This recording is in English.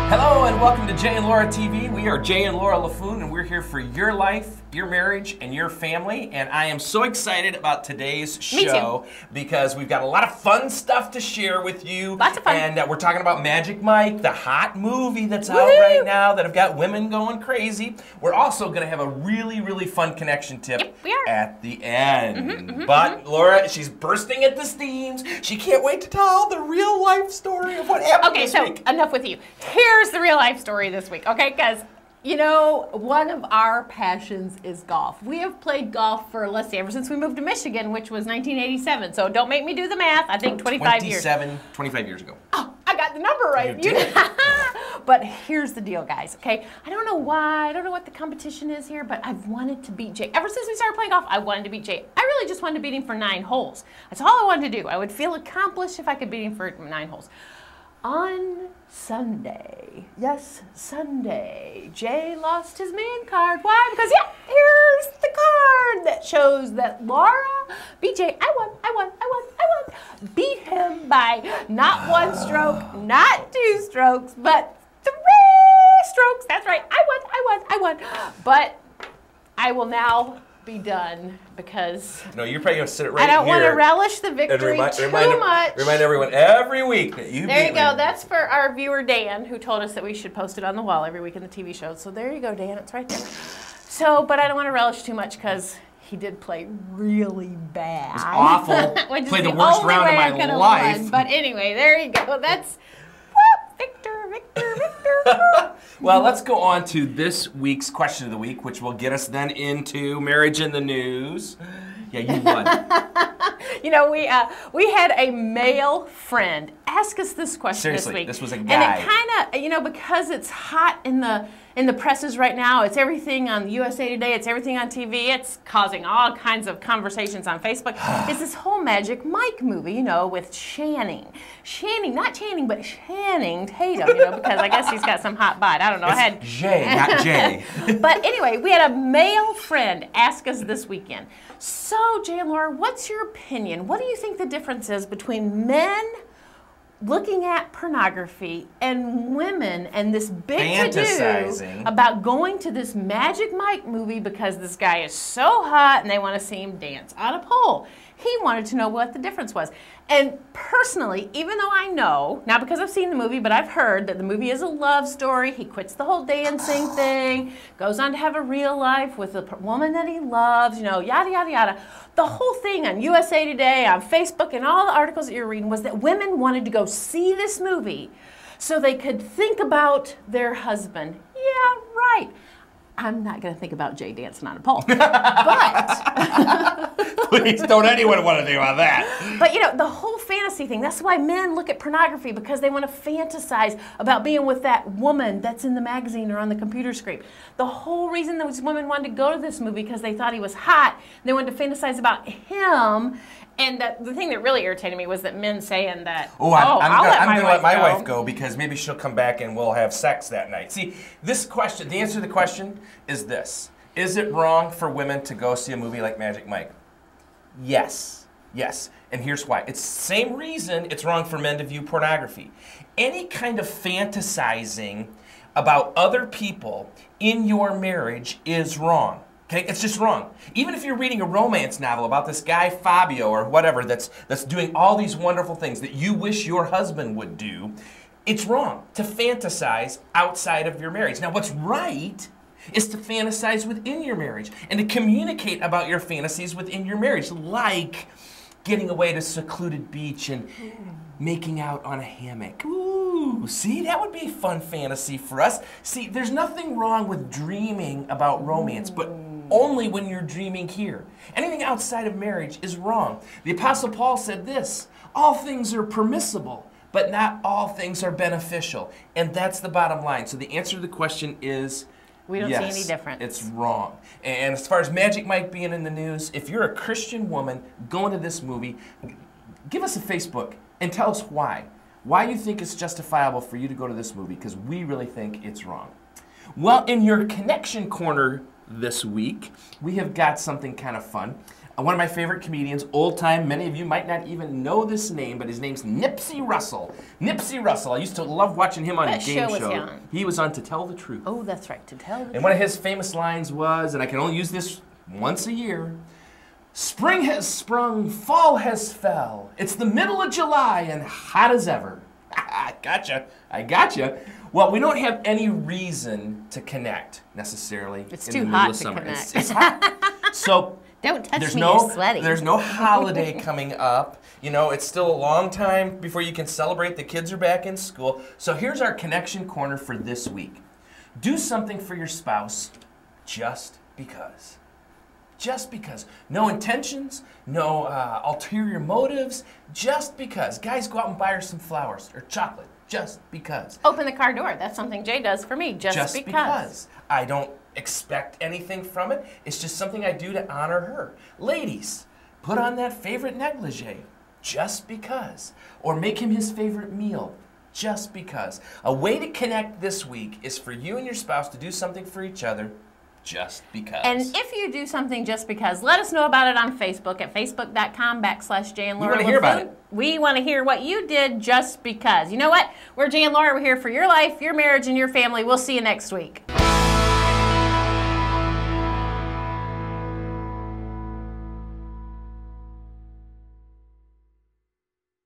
Hello and welcome to Jay and Laura TV. We are Jay and Laura LaFoon and we're here for your life, your marriage, and your family. And I am so excited about today's show because we've got a lot of fun stuff to share with you. Lots of fun. And we're talking about Magic Mike, the hot movie that's out right now that have got women going crazy. We're also going to have a really, really fun connection tip at the end. But Laura, she's bursting at the seams. She can't wait to tell the real life story of what happened this week. So enough with you. Here's the real life story this week, okay? Because, you know, one of our passions is golf. We have played golf for, let's see, ever since we moved to Michigan, which was 1987. So don't make me do the math. I think 25 years. 25 years ago. Oh, I got the number right. You did. But here's the deal, guys, okay? I don't know why. I don't know what the competition is here, but I've wanted to beat Jay. Ever since we started playing golf, I wanted to beat Jay. I really just wanted to beat him for 9 holes. That's all I wanted to do. I would feel accomplished if I could beat him for 9 holes. On Sunday, yes, Sunday, Jay lost his man card. Why? Because, yeah, here's the card that shows that Laura beat Jay. I won. Beat him by not 1 stroke, not 2 strokes, but 3 strokes. That's right. I won. But I will now be done because no, you're probably going to sit it right here. I don't want to relish the victory too much. Remind everyone every week that you There you go. That's for our viewer Dan, who told us that we should post it on the wall every week in the TV show. So there you go, Dan. It's right there. So, but I don't want to relish too much because he did play really bad. It was awful. Played the worst round of my life. Won. But anyway, there you go. That's Victor. Well, let's go on to this week's question of the week, which will get us then into marriage in the news. Yeah, you won. You know, we had a male friend ask us this question this week. This was a guy. And it kind of, you know, because it's hot in the presses right now, it's everything on USA Today, it's everything on TV, it's causing all kinds of conversations on Facebook. It's this whole Magic Mike movie, you know, with Channing, not Channing, but Channing Tatum, you know, because I guess he's got some hot bite. I don't know. It's Jay, not Jay. But anyway, we had a male friend ask us this weekend. So, Jay and Laura, what's your opinion? What do you think the difference is between men looking at pornography and women and this big to-do about going to this Magic Mike movie because this guy is so hot and they want to see him dance on a pole? He wanted to know what the difference was. And personally, even though I know, not because I've seen the movie, but I've heard that the movie is a love story, he quits the whole dancing thing, goes on to have a real life with the woman that he loves, you know, yada, yada, yada. The whole thing on USA Today, on Facebook, and all the articles that you're reading was that women wanted to go see this movie so they could think about their husband. Yeah, right. I'm not going to think about Jay dancing on a pole. But please don't anyone want to think about that. But you know, the whole fantasy thing, that's why men look at pornography, because they want to fantasize about being with that woman that's in the magazine or on the computer screen. The whole reason those women wanted to go to this movie because they thought he was hot. They wanted to fantasize about him. And the thing that really irritated me was that men saying that, I'm going to let my wife go because maybe she'll come back and we'll have sex that night. See, this question, the answer to the question is this. Is it wrong for women to go see a movie like Magic Mike? Yes. Yes. And here's why. It's the same reason it's wrong for men to view pornography. Any kind of fantasizing about other people in your marriage is wrong. Okay, it's just wrong. Even if you're reading a romance novel about this guy Fabio or whatever that's doing all these wonderful things that you wish your husband would do, it's wrong to fantasize outside of your marriage. Now, what's right is to fantasize within your marriage and to communicate about your fantasies within your marriage, like getting away to a secluded beach and making out on a hammock. Ooh, see, that would be a fun fantasy for us. See, there's nothing wrong with dreaming about romance, but only when you're dreaming here. Anything outside of marriage is wrong. The Apostle Paul said this, all things are permissible, but not all things are beneficial. And that's the bottom line. So the answer to the question is we don't see any difference. It's wrong. And as far as Magic Mike being in the news, if you're a Christian woman going to this movie, give us a Facebook and tell us why. Why you think it's justifiable for you to go to this movie, because we really think it's wrong. Well, in your Connection Corner this week, we have got something kind of fun. one of my favorite comedians, old time. Many of you might not even know this name, but his name's Nipsey Russell. Nipsey Russell. I used to love watching him on What game show was show. he on? He was on To Tell the Truth. Oh, that's right, To Tell the And Truth. one of his famous lines was, and I can only use this once a year, spring has sprung, fall has fell. It's the middle of July and hot as ever. I gotcha. Well, we don't have any reason to connect necessarily. It's in too the middle hot of to summer. connect. It's hot. So Don't touch there's me, no you're sweaty. there's no holiday coming up. You know, it's still a long time before you can celebrate. The kids are back in school. So here's our connection corner for this week. Do something for your spouse just because. Just because. No intentions, no ulterior motives, just because. Guys, go out and buy her some flowers or chocolate, just because. Open the car door. That's something Jay does for me, just because. I don't expect anything from it. It's just something I do to honor her. Ladies, put on that favorite negligee, just because. Or make him his favorite meal, just because. A way to connect this week is for you and your spouse to do something for each other, just because. And if you do something just because, let us know about it on Facebook at facebook.com/Jay and Laura. We want to hear about it. We want to hear what you did just because. You know what? We're Jay and Laura. We're here for your life, your marriage, and your family. We'll see you next week.